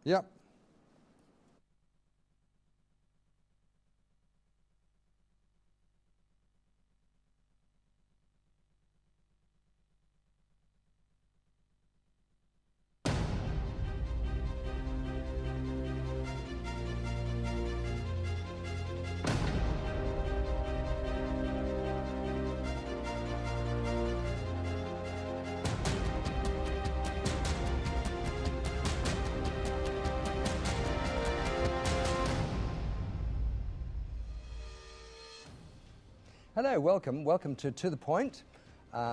Yep. Hello, welcome to The Point.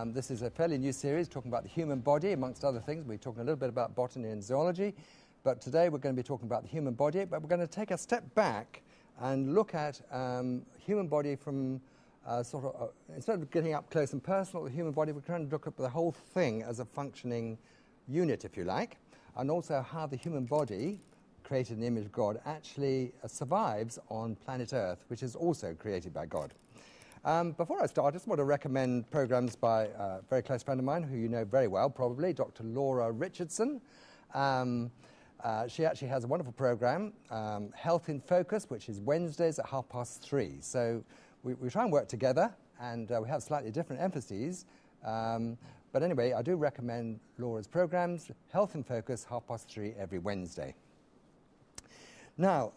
This is a fairly new series talking about the human body, amongst other things. We're talking a little bit about botany and zoology, but today we're going to be talking about the human body, but we're going to take a step back and look at human body from instead of getting up close and personal with the human body, we're trying to look at the whole thing as a functioning unit, if you like, and also how the human body, created in the image of God, actually survives on planet Earth, which is also created by God. Before I start, I just want to recommend programs by a very close friend of mine, who you know very well, probably, Dr. Laura Richardson. She actually has a wonderful program, Health in Focus, which is Wednesdays at 3:30. So we try and work together, and we have slightly different emphases. But anyway, I do recommend Laura's programs, Health in Focus, 3:30 every Wednesday. Now,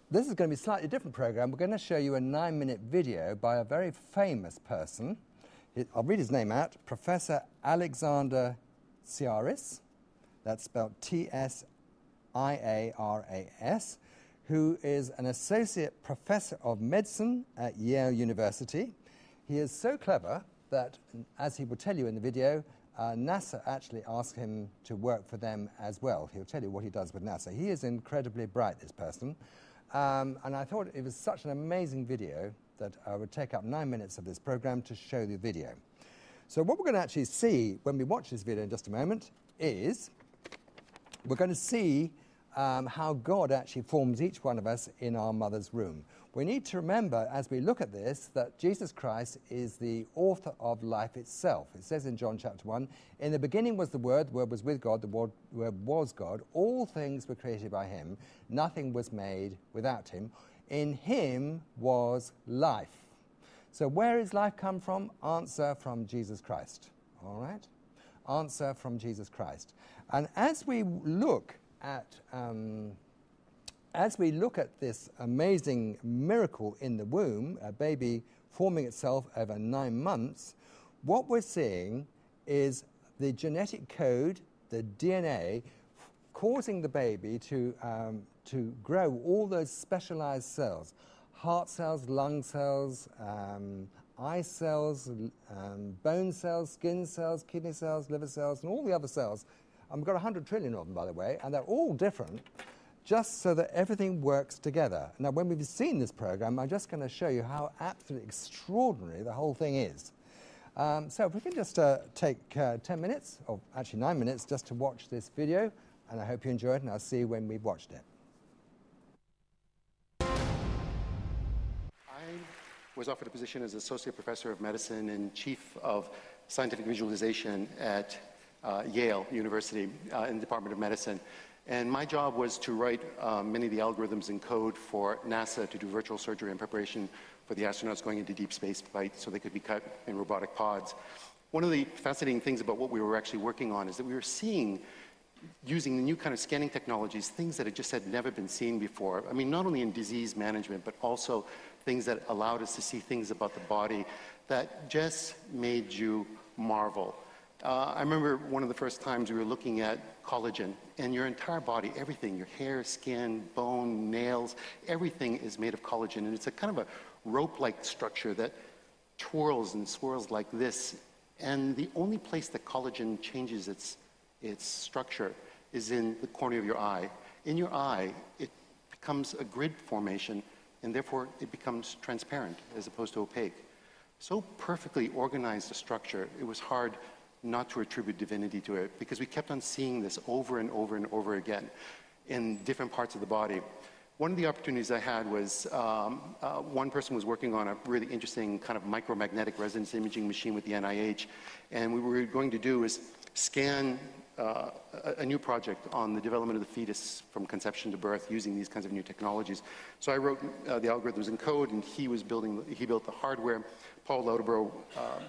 this is going to be a slightly different program. We're going to show you a 9-minute video by a very famous person. I'll read his name out, Professor Alexander Tsiaris. That's spelled T-S-I-A-R-A-S, who is an associate professor of medicine at Yale University. He is so clever that, as he will tell you in the video, NASA actually asked him to work for them as well. He'll tell you what he does with NASA. He is incredibly bright, this person. And I thought it was such an amazing video that I would take up 9 minutes of this program to show the video. So what we're going to actually see when we watch this video in just a moment is we're going to see how God actually forms each one of us in our mother's womb. We need to remember, as we look at this, that Jesus Christ is the author of life itself. It says in John chapter 1, "In the beginning was the Word was with God, the Word was God. All things were created by him. Nothing was made without him. In him was life." So where is life come from? Answer from Jesus Christ. All right? Answer from Jesus Christ. And as we look at this amazing miracle in the womb, a baby forming itself over 9 months, what we're seeing is the genetic code, the DNA, causing the baby to grow all those specialized cells, heart cells, lung cells, eye cells, bone cells, skin cells, kidney cells, liver cells, and all the other cells. We've got 100 trillion of them, by the way, and they're all different, just so that everything works together. Now, when we've seen this program, I'm just going to show you how absolutely extraordinary the whole thing is. So if we can just take 10 minutes, or actually 9 minutes, just to watch this video, and I hope you enjoy it, and I'll see you when we've watched it. I was offered a position as Associate Professor of Medicine and Chief of Scientific Visualization at Yale University in the Department of Medicine. And my job was to write many of the algorithms and code for NASA to do virtual surgery in preparation for the astronauts going into deep space flight so they could be cut in robotic pods. One of the fascinating things about what we were actually working on is that we were seeing, using the new kind of scanning technologies, things that had never been seen before. I mean, not only in disease management, but also things that allowed us to see things about the body that just made you marvel. I remember one of the first times we were looking at collagen, and your entire body, everything, your hair, skin, bone, nails, everything is made of collagen, and it's a kind of a rope-like structure that twirls and swirls like this, and the only place that collagen changes its structure is in the corner of your eye. In your eye, it becomes a grid formation, and therefore it becomes transparent as opposed to opaque. So perfectly organized a structure, it was hard not to attribute divinity to it, because we kept on seeing this over and over and over again in different parts of the body. One of the opportunities I had was one person was working on a really interesting kind of micromagnetic resonance imaging machine with the NIH, and what we were going to do is scan a new project on the development of the fetus from conception to birth using these kinds of new technologies. So I wrote the algorithms in code, and he built the hardware. Paul Lauterbro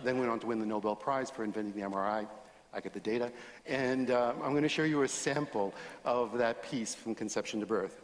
then went on to win the Nobel Prize for inventing the MRI. I get the data. And I'm going to show you a sample of that piece from conception to birth.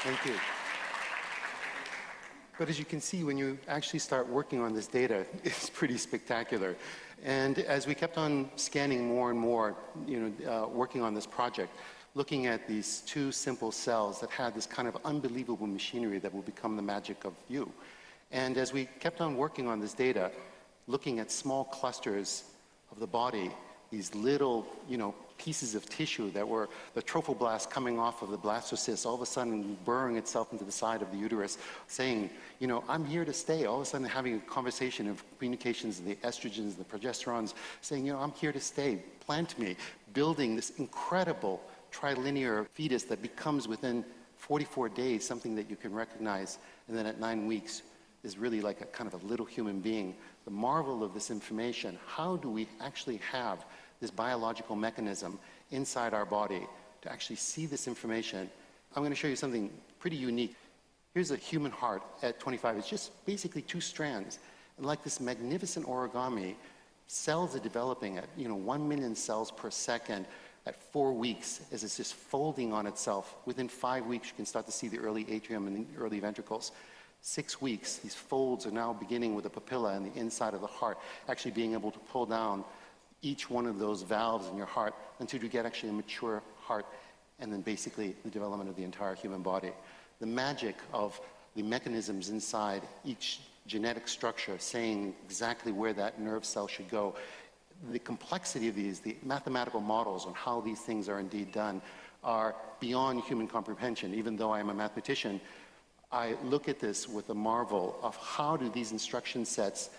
Thank you. But as you can see, when you actually start working on this data, it's pretty spectacular. And as we kept on scanning more and more, working on this project, looking at these two simple cells that had this kind of unbelievable machinery that will become the magic of you. And as we kept on working on this data, looking at small clusters of the body these little, pieces of tissue that were the trophoblast coming off of the blastocyst, all of a sudden burrowing itself into the side of the uterus, saying, I'm here to stay. All of a sudden having a conversation of communications of the estrogens, the progesterones, saying, I'm here to stay, plant me, building this incredible trilinear fetus that becomes within 44 days something that you can recognize, and then at 9 weeks is really like a kind of a little human being. The marvel of this information, how do we actually have this biological mechanism inside our body to actually see this information? I'm going to show you something pretty unique. Here's a human heart at 25. It's just basically 2 strands. And like this magnificent origami, cells are developing at 1 million cells per second at 4 weeks as it's just folding on itself. Within 5 weeks, you can start to see the early atrium and the early ventricles. 6 weeks, these folds are now beginning with a papilla in the inside of the heart, actually being able to pull down each one of those valves in your heart until you get actually a mature heart, and then basically the development of the entire human body. The magic of the mechanisms inside each genetic structure saying exactly where that nerve cell should go. The complexity of these, the mathematical models on how these things are indeed done, are beyond human comprehension. Even though I am a mathematician, I look at this with a marvel of how do these instruction sets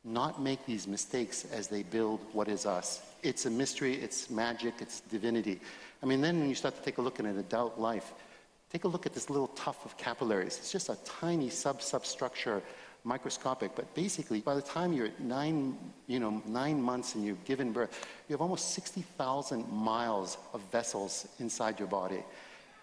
not make these mistakes as they build what is us. It's a mystery, it's magic, it's divinity. I mean, then when you start to take a look at an adult life, take a look at this little tuft of capillaries. It's just a tiny substructure, microscopic, but basically by the time you're at 9 months and you've given birth, you have almost 60,000 miles of vessels inside your body.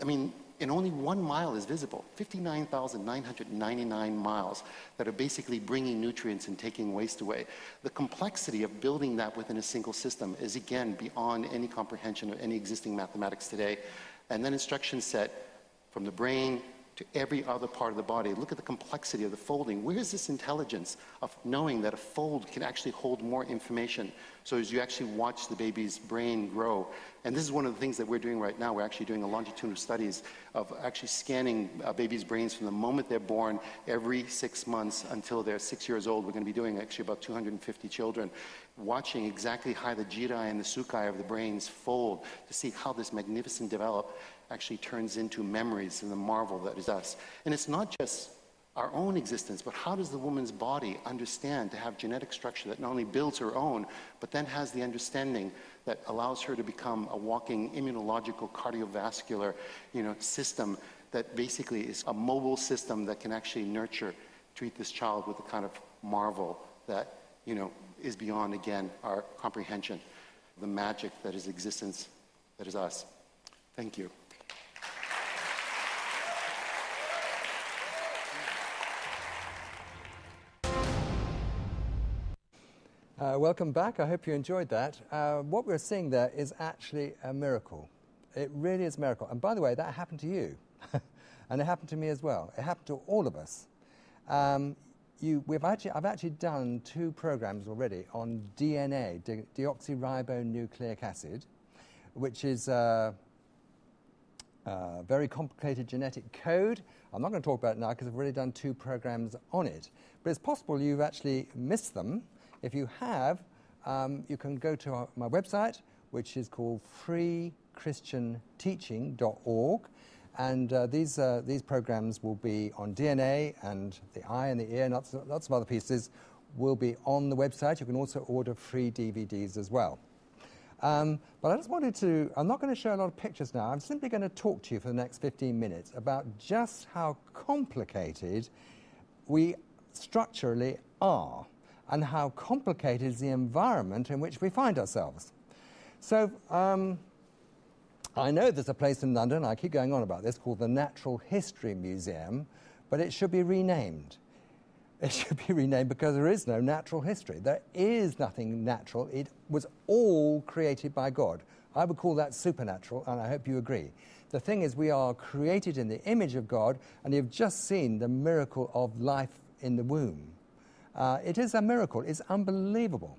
I mean, and only 1 mile is visible, 59,999 miles that are basically bringing nutrients and taking waste away. The complexity of building that within a single system is, again, beyond any comprehension of any existing mathematics today. And then instruction set from the brain to every other part of the body. Look at the complexity of the folding. Where is this intelligence of knowing that a fold can actually hold more information? So as you actually watch the baby's brain grow, and this is one of the things that we're doing right now. We're actually doing a longitudinal studies of actually scanning babies' brains from the moment they're born every 6 months until they're 6 years old. We're going to be doing actually about 250 children, watching exactly how the jirai and the sukai of the brains fold to see how this magnificent develop actually turns into memories and the marvel that is us. And it's not just our own existence, but how does the woman's body understand to have genetic structure that not only builds her own, but then has the understanding that allows her to become a walking immunological cardiovascular system that basically is a mobile system that can actually nurture, treat this child with the kind of marvel that is beyond, again, our comprehension, the magic that is existence, that is us. Thank you. Welcome back. I hope you enjoyed that. What we're seeing there is actually a miracle. It really is a miracle. And by the way, that happened to you. And it happened to me as well. It happened to all of us. I've actually done 2 programs already on DNA, deoxyribonucleic acid, which is a very complicated genetic code. I'm not going to talk about it now because I've already done 2 programs on it. But it's possible you've actually missed them. If you have, you can go to my website, which is called freechristianteaching.org, and these programs will be on DNA, and the eye and the ear and lots of other pieces will be on the website. You can also order free DVDs as well. But I just wanted to, I'm not going to show a lot of pictures now. I'm simply going to talk to you for the next 15 minutes about just how complicated we structurally are, and how complicated is the environment in which we find ourselves. So I know there's a place in London, I keep going on about this, called the Natural History Museum, but it should be renamed. It should be renamed because there is no natural history. There is nothing natural. It was all created by God. I would call that supernatural, and I hope you agree. The thing is, we are created in the image of God, and you've just seen the miracle of life in the womb. It is a miracle. It's unbelievable.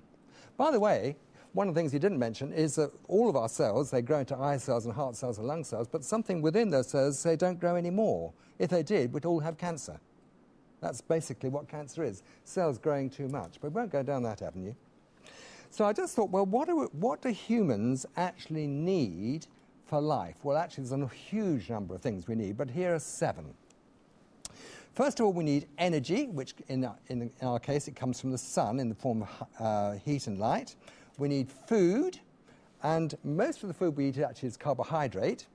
By the way, one of the things you didn't mention is that all of our cells, they grow into eye cells and heart cells and lung cells, but something within those cells, they don't grow anymore. If they did, we'd all have cancer. That's basically what cancer is, cells growing too much. But we won't go down that avenue. So I just thought, well, what do humans actually need for life? Well, actually, there's a huge number of things we need, but here are 7. First of all, we need energy, which in our case, it comes from the sun in the form of heat and light. We need food, and most of the food we eat actually is carbohydrate.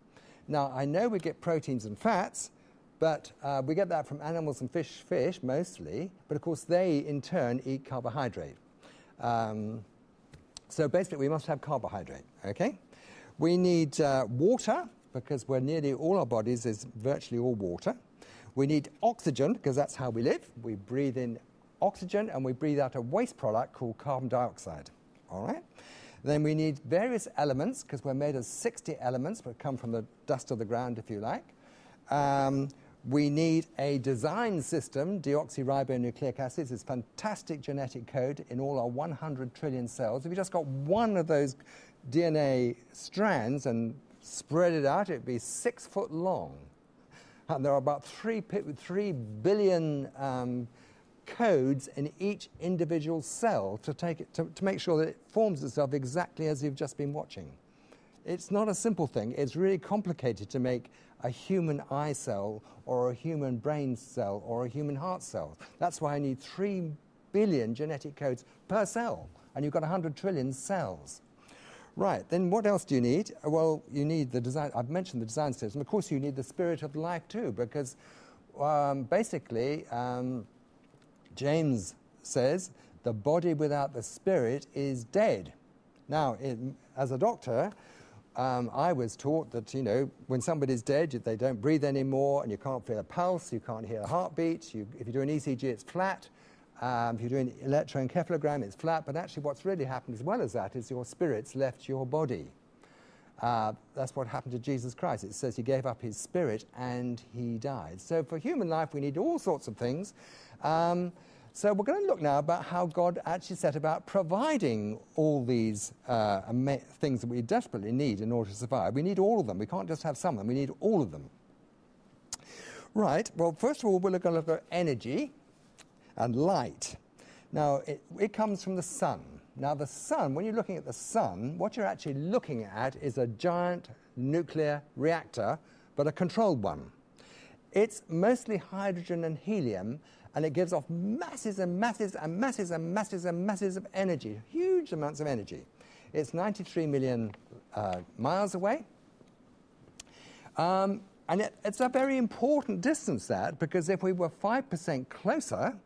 Now, I know we get proteins and fats, but we get that from animals and fish mostly, but of course they in turn eat carbohydrate. So basically we must have carbohydrate, okay? We need water, because nearly all our bodies is virtually all water. We need oxygen, because that's how we live. We breathe in oxygen and we breathe out a waste product called carbon dioxide, all right? Then we need various elements, because we're made of 60 elements, but come from the dust of the ground, if you like. We need a design system. Deoxyribonucleic acids is fantastic genetic code in all our 100 trillion cells. If you just got one of those DNA strands and spread it out, it would be 6 foot long. And there are about 3 billion codes in each individual cell to make sure that it forms itself exactly as you've just been watching. It's not a simple thing. It's really complicated to make a human eye cell or a human brain cell or a human heart cell. That's why I need 3 billion genetic codes per cell, and you've got 100 trillion cells. Right, then what else do you need? Well, you need the design. I've mentioned the design system. Of course, you need the spirit of life too, because basically, James says, the body without the spirit is dead. Now, as a doctor, I was taught that, you know, when somebody's dead, they don't breathe anymore, and you can't feel a pulse, you can't hear a heartbeat. If you do an ECG, it's flat. If you're doing electroencephalogram, it's flat. But actually what's really happened as well as that is your spirit's left your body. That's what happened to Jesus Christ. It says he gave up his spirit and he died. So for human life, we need all sorts of things. So we're going to look now about how God actually set about providing all these things that we desperately need in order to survive. We need all of them. We can't just have some of them. We need all of them. Right. Well, first of all, we're going to look at energy and light. Now, it comes from the sun. Now, the sun, when you're looking at the sun, what you're actually looking at is a giant nuclear reactor, but a controlled one. It's mostly hydrogen and helium, and it gives off masses and masses and masses and masses and masses of energy, huge amounts of energy. It's 93 million miles away. And it's a very important distance, that, because if we were 5% closer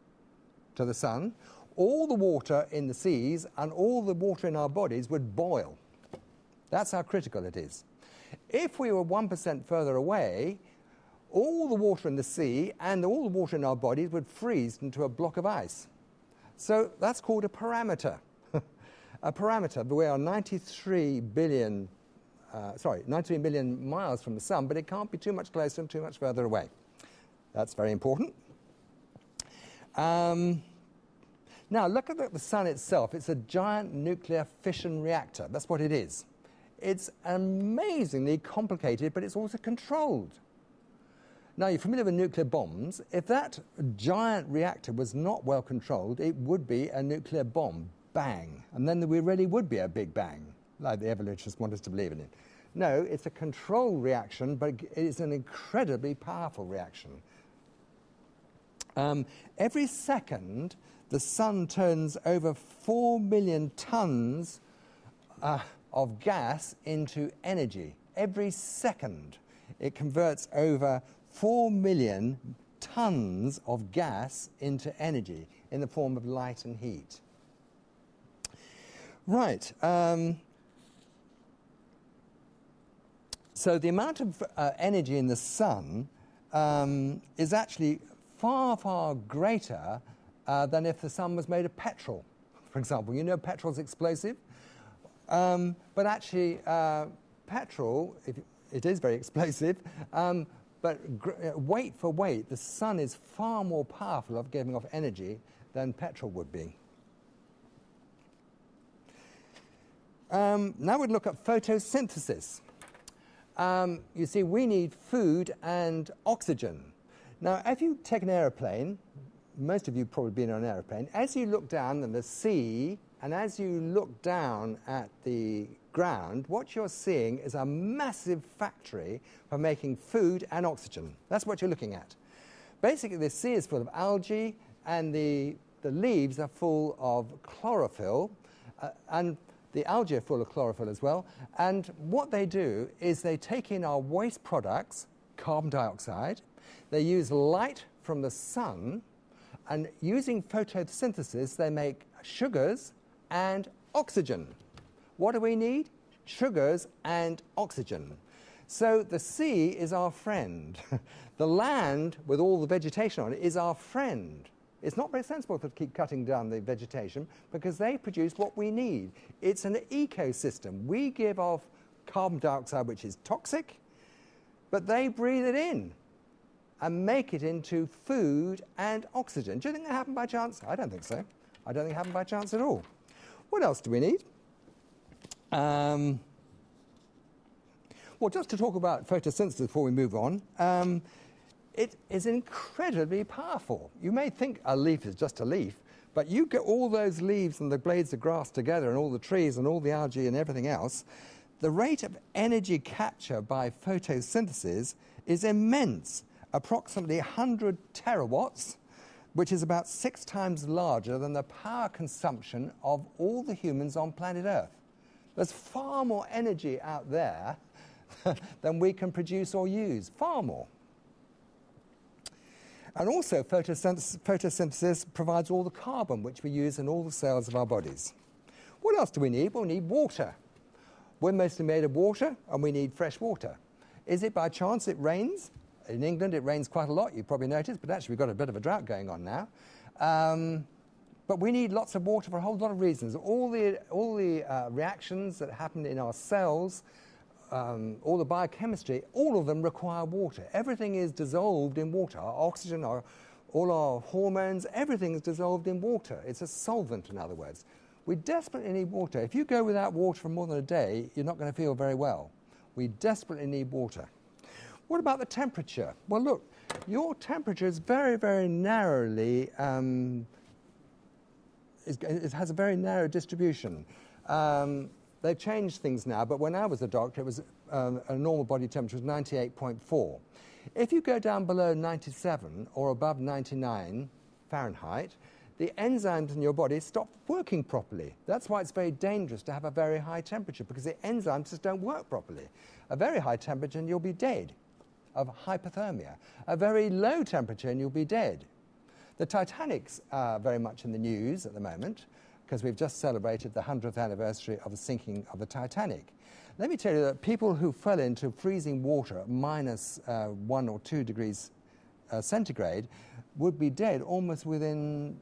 to the sun, all the water in the seas and all the water in our bodies would boil. That's how critical it is. If we were 1% further away, all the water in the sea and all the water in our bodies would freeze into a block of ice. So that's called a parameter. A parameter. We are 93 million miles from the sun, but it can't be too much closer and too much further away. That's very important. Now, look at the sun itself. It's a giant nuclear fission reactor. That's what it is. It's amazingly complicated, but it's also controlled. Now, you're familiar with nuclear bombs. If that giant reactor was not well controlled, it would be a nuclear bomb. Bang. And then there really would be a big bang, like the evolutionists want us to believe in it. No, it's a controlled reaction, but it is an incredibly powerful reaction. Every second, the sun turns over 4 million tons of gas into energy. Every second, it converts over 4 million tons of gas into energy in the form of light and heat. Right. So the amount of energy in the sun is actually far, far greater than if the sun was made of petrol, for example. You know petrol's explosive, but actually petrol, it is very explosive, but weight for weight, the sun is far more powerful of giving off energy than petrol would be. Now we'd look at photosynthesis. You see, we need food and oxygen. Now, if you take an aeroplane, most of you have probably been on an aeroplane, as you look down and the sea and as you look down at the ground, what you're seeing is a massive factory for making food and oxygen. That's what you're looking at. Basically, the sea is full of algae, and the leaves are full of chlorophyll, and the algae are full of chlorophyll as well. And what they do is they take in our waste products, carbon dioxide, they use light from the sun, and using photosynthesis, they make sugars and oxygen. What do we need? Sugars and oxygen. So the sea is our friend. The land, with all the vegetation on it, is our friend. It's not very sensible to keep cutting down the vegetation because they produce what we need. It's an ecosystem. We give off carbon dioxide, which is toxic, but they breathe it in and make it into food and oxygen. Do you think that happened by chance? I don't think so. I don't think it happened by chance at all. What else do we need? Well, just to talk about photosynthesis before we move on, it is incredibly powerful. You may think a leaf is just a leaf, but you get all those leaves and the blades of grass together and all the trees and all the algae and everything else, the rate of energy capture by photosynthesis is immense, approximately 100 terawatts, which is about 6 times larger than the power consumption of all the humans on planet Earth. There's far more energy out there than we can produce or use, far more. And also photosynthesis provides all the carbon which we use in all the cells of our bodies. What else do we need? Well, we need water. We're mostly made of water, and we need fresh water. Is it by chance it rains? In England, it rains quite a lot, you probably noticed, but actually we've got a bit of a drought going on now. But we need lots of water for a whole lot of reasons. All the reactions that happen in our cells, all the biochemistry, all of them require water. Everything is dissolved in water. Our oxygen, all our hormones, everything is dissolved in water. It's a solvent, in other words. We desperately need water. If you go without water for more than a day, you're not going to feel very well. We desperately need water. What about the temperature? Well, look, your temperature is very, very narrowly, it has a very narrow distribution. They've changed things now, but when I was a doctor, it was a normal body temperature was 98.4. If you go down below 97 or above 99 Fahrenheit, the enzymes in your body stop working properly. That's why it's very dangerous to have a very high temperature, because the enzymes just don't work properly. A very high temperature and you'll be dead of hypothermia. A very low temperature and you'll be dead. The Titanic's very much in the news at the moment, because we've just celebrated the 100th anniversary of the sinking of the Titanic. Let me tell you that people who fell into freezing water at minus 1 or 2 degrees centigrade would be dead almost within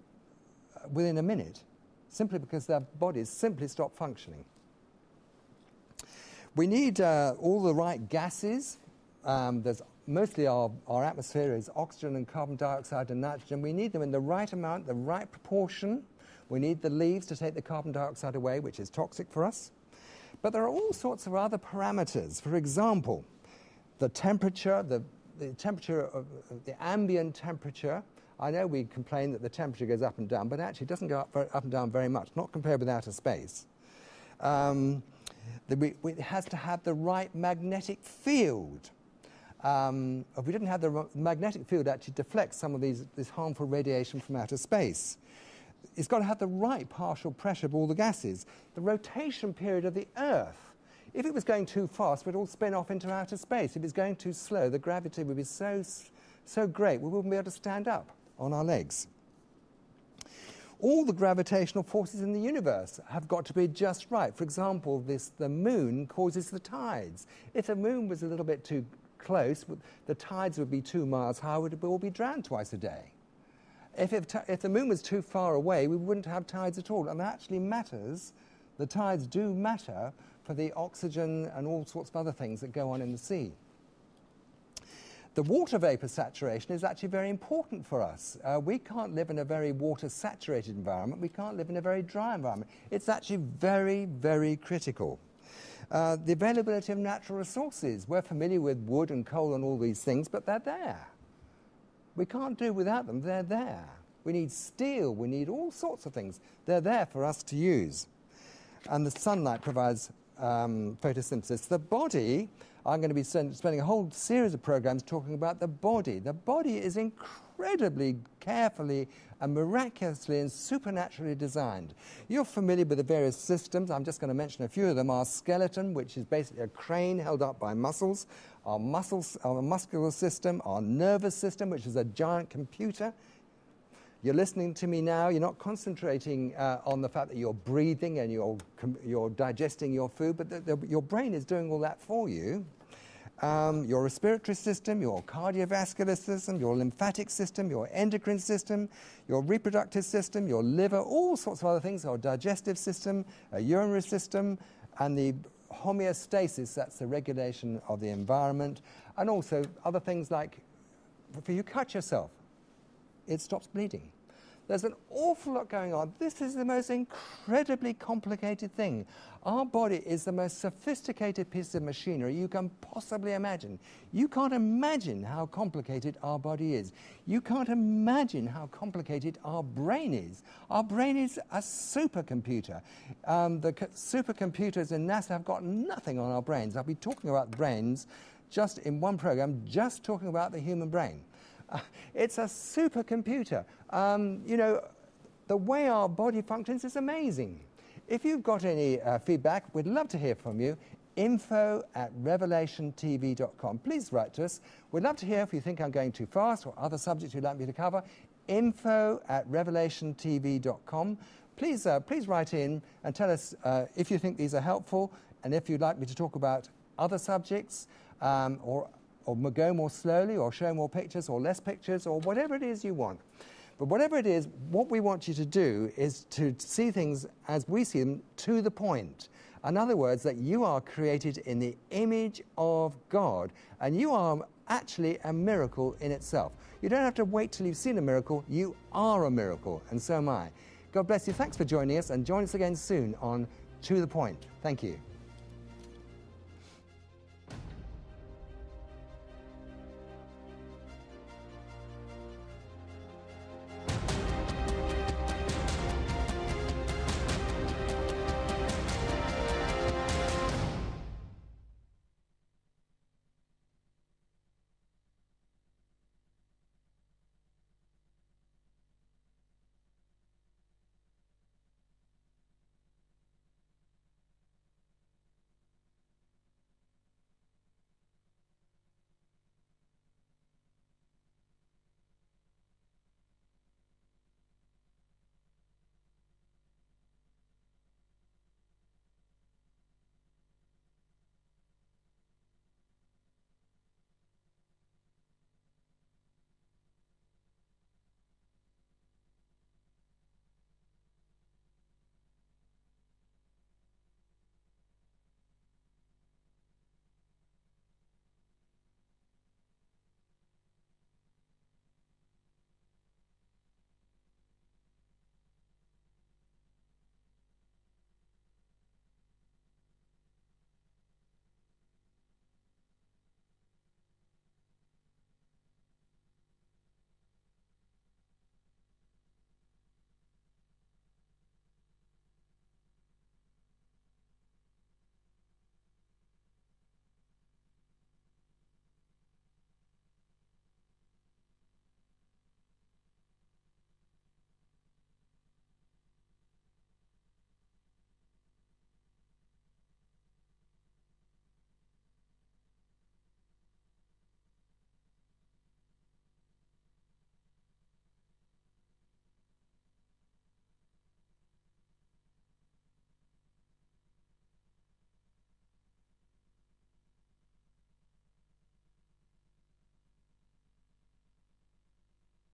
a minute, simply because their bodies simply stop functioning. We need all the right gases. There's mostly our atmosphere is oxygen and carbon dioxide and nitrogen. We need them in the right amount, the right proportion. We need the leaves to take the carbon dioxide away, which is toxic for us. But there are all sorts of other parameters. For example, the temperature, the temperature of the ambient temperature. I know we complain that the temperature goes up and down, but actually it doesn't go up and down very much, not compared with outer space. It has to have the right magnetic field. If we didn't have the magnetic field, it actually deflects some of this harmful radiation from outer space. It's got to have the right partial pressure of all the gases. The rotation period of the Earth. If it was going too fast, we'd all spin off into outer space. If it's going too slow, the gravity would be so great, we wouldn't be able to stand up on our legs. All the gravitational forces in the universe have got to be just right. For example, the moon causes the tides. If the moon was a little bit too close, the tides would be 2 miles high, we'd all be drowned twice a day. If the moon was too far away, we wouldn't have tides at all. And that actually matters. The tides do matter for the oxygen and all sorts of other things that go on in the sea. The water vapor saturation is actually very important for us. We can't live in a very water-saturated environment. We can't live in a very dry environment. It's actually very, very critical. The availability of natural resources. We're familiar with wood and coal and all these things, but they're there. We can't do without them. They're there. we need steel, we need all sorts of things. They're there for us to use. And the sunlight provides photosynthesis. The body, I'm going to be spending a whole series of programs talking about the body. The body is incredibly carefully and miraculously and supernaturally designed. You're familiar with the various systems. I'm just going to mention a few of them. Our skeleton, which is basically a crane held up by muscles. Our muscular system, our nervous system, which is a giant computer. You're listening to me now, you're not concentrating on the fact that you're breathing and you're digesting your food, but your brain is doing all that for you. Your respiratory system, your cardiovascular system, your lymphatic system, your endocrine system, your reproductive system, your liver, all sorts of other things, our digestive system, a urinary system, and the homeostasis, that's the regulation of the environment, and also other things like, if you cut yourself, it stops bleeding. There's an awful lot going on. This is the most incredibly complicated thing. Our body is the most sophisticated piece of machinery you can possibly imagine. You can't imagine how complicated our body is. You can't imagine how complicated our brain is. Our brain is a supercomputer. The supercomputers in NASA have got nothing on our brains. I'll be talking about brains just in one program, just talking about the human brain. It's a supercomputer. You know, the way our body functions is amazing. If you've got any feedback, we'd love to hear from you. info@revelationtv.com. Please write to us. We'd love to hear if you think I'm going too fast or other subjects you'd like me to cover. info@revelationtv.com. Please write in and tell us if you think these are helpful and if you'd like me to talk about other subjects or go more slowly, or show more pictures, or less pictures, or whatever it is you want. But whatever it is, what we want you to do is to see things as we see them, to the point. In other words, that you are created in the image of God, and you are actually a miracle in itself. You don't have to wait till you've seen a miracle. You are a miracle, and so am I. God bless you. Thanks for joining us, and join us again soon on To the Point. Thank you.